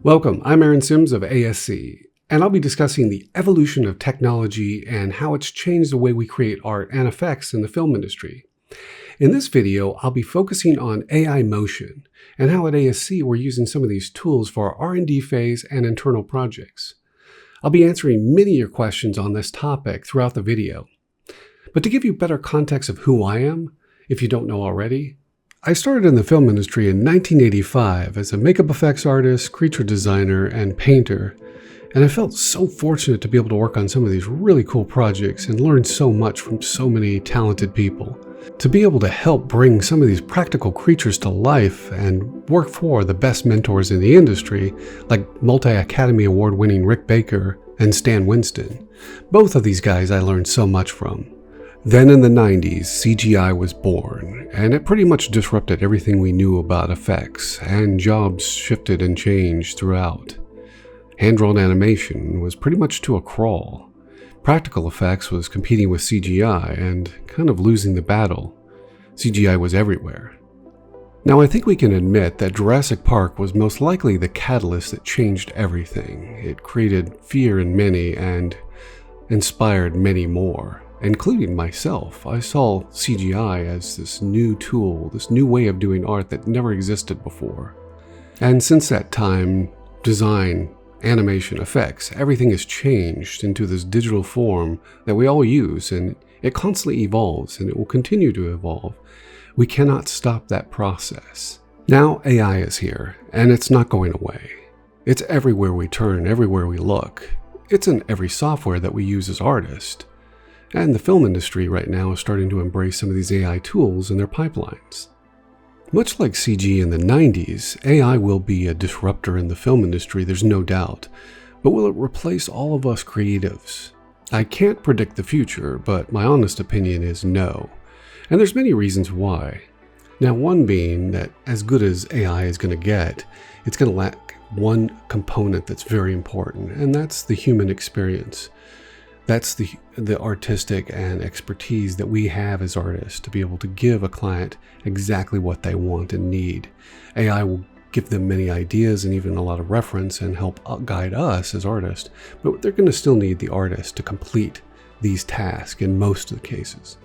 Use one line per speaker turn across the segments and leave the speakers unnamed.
Welcome, I'm Aaron Sims of ASC, and I'll be discussing the evolution of technology and how it's changed the way we create art and effects in the film industry. In this video, I'll be focusing on AI motion and how at ASC we're using some of these tools for our R&D phase and internal projects. I'll be answering many of your questions on this topic throughout the video. But to give you better context of who I am, if you don't know already, I started in the film industry in 1985 as a makeup effects artist, creature designer, and painter, and I felt so fortunate to be able to work on some of these really cool projects and learn so much from so many talented people. To be able to help bring some of these practical creatures to life and work for the best mentors in the industry, like multi-Academy Award-winning Rick Baker and Stan Winston. Both of these guys I learned so much from. Then in the 90s, CGI was born, and it pretty much disrupted everything we knew about effects, and jobs shifted and changed throughout. Hand-drawn animation was pretty much to a crawl. Practical effects was competing with CGI and kind of losing the battle. CGI was everywhere. Now I think we can admit that Jurassic Park was most likely the catalyst that changed everything. It created fear in many and inspired many more. Including myself. I saw CGI as this new tool, this new way of doing art that never existed before. And since that time, design, animation, effects, everything has changed into this digital form that we all use, and it constantly evolves and it will continue to evolve. We cannot stop that process. Now AI is here, and it's not going away. It's everywhere we turn, everywhere we look. It's in every software that we use as artists. And the film industry right now is starting to embrace some of these AI tools in their pipelines. Much like CG in the 90s, AI will be a disruptor in the film industry, there's no doubt. But will it replace all of us creatives? I can't predict the future, but my honest opinion is no. And there's many reasons why. Now, one being that as good as AI is going to get, it's going to lack one component that's very important, and that's the human experience. That's the artistic and expertise that we have as artists to be able to give a client exactly what they want and need. AI will give them many ideas and even a lot of reference and help guide us as artists, but they're going to still need the artist to complete these tasks in most of the cases.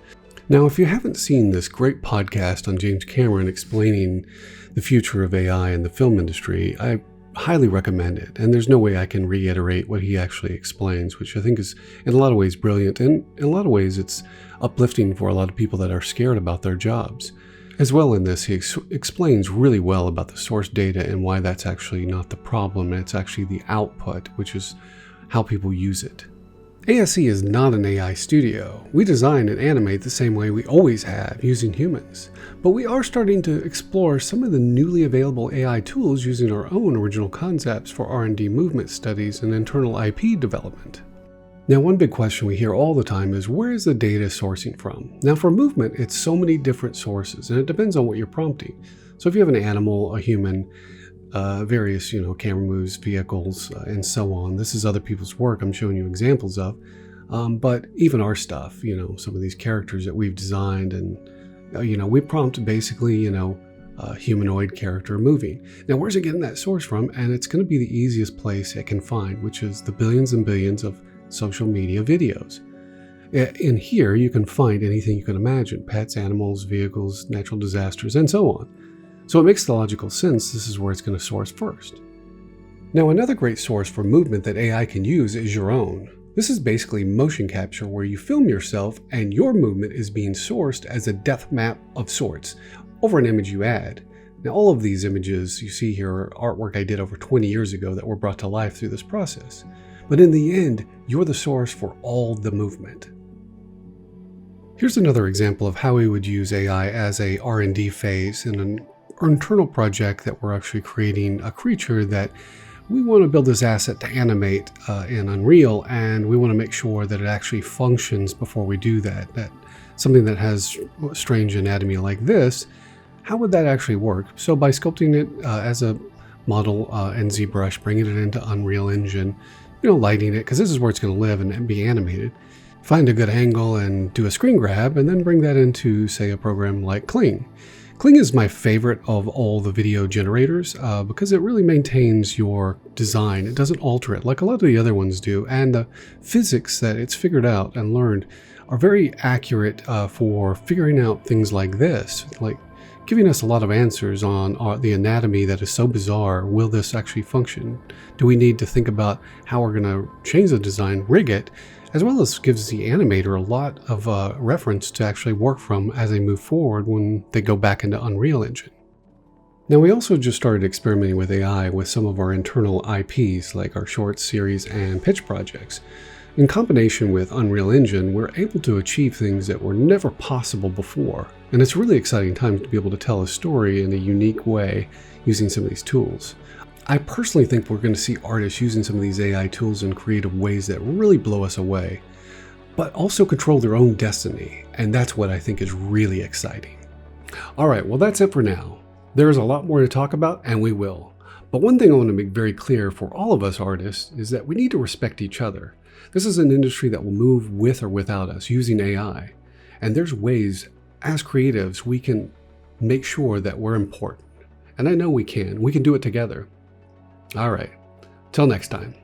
Now, if you haven't seen this great podcast on James Cameron explaining the future of AI in the film industry, I highly recommend it, and there's no way I can reiterate what he actually explains, which I think is in a lot of ways brilliant, and in a lot of ways it's uplifting for a lot of people that are scared about their jobs. As well in this, he explains really well about the source data and why that's actually not the problem, and it's actually the output, which is how people use it. ASC is not an AI studio. We design and animate the same way we always have, using humans. But we are starting to explore some of the newly available AI tools using our own original concepts for R&D movement studies and internal IP development. Now, one big question we hear all the time is, where is the data sourcing from? Now, for movement, it's so many different sources, and it depends on what you're prompting. So if you have an animal, a human, various, camera moves, vehicles, and so on. This is other people's work I'm showing you examples of. But even our stuff, some of these characters that we've designed, and, we prompt basically, a humanoid character moving. Now, where's it getting that source from? And it's going to be the easiest place it can find, which is the billions and billions of social media videos. In here, you can find anything you can imagine: pets, animals, vehicles, natural disasters, and so on. So it makes the logical sense this is where it's going to source first. Now, another great source for movement that AI can use is your own. This is basically motion capture, where you film yourself and your movement is being sourced as a depth map of sorts over an image you add. Now, all of these images you see here are artwork I did over 20 years ago that were brought to life through this process. But in the end, you're the source for all the movement. Here's another example of how we would use AI as a R&D phase in an internal project that we're actually creating a creature that we want to build this asset to animate in Unreal, and we want to make sure that it actually functions before we do that. That something that has strange anatomy like this, how would that actually work? So by sculpting it as a model in ZBrush, bringing it into Unreal Engine, lighting it, because this is where it's going to live and be animated. Find a good angle and do a screen grab, and then bring that into, say, a program like Kling. Kling is my favorite of all the video generators because it really maintains your design. It doesn't alter it like a lot of the other ones do, and the physics that it's figured out and learned are very accurate for figuring out things like this, like giving us a lot of answers on the anatomy that is so bizarre. Will this actually function? Do we need to think about how we're going to change the design, rig it, as well as gives the animator a lot of reference to actually work from as they move forward when they go back into Unreal Engine. Now, we also just started experimenting with AI with some of our internal IPs, like our short series and pitch projects. In combination with Unreal Engine, we're able to achieve things that were never possible before. And it's a really exciting time to be able to tell a story in a unique way using some of these tools. I personally think we're going to see artists using some of these AI tools in creative ways that really blow us away, but also control their own destiny. And that's what I think is really exciting. All right, well, that's it for now. There's a lot more to talk about, and we will. But one thing I want to make very clear for all of us artists is that we need to respect each other. This is an industry that will move with or without us using AI. And there's ways, as creatives, we can make sure that we're important. And I know we can. We can do it together. All right. Till next time.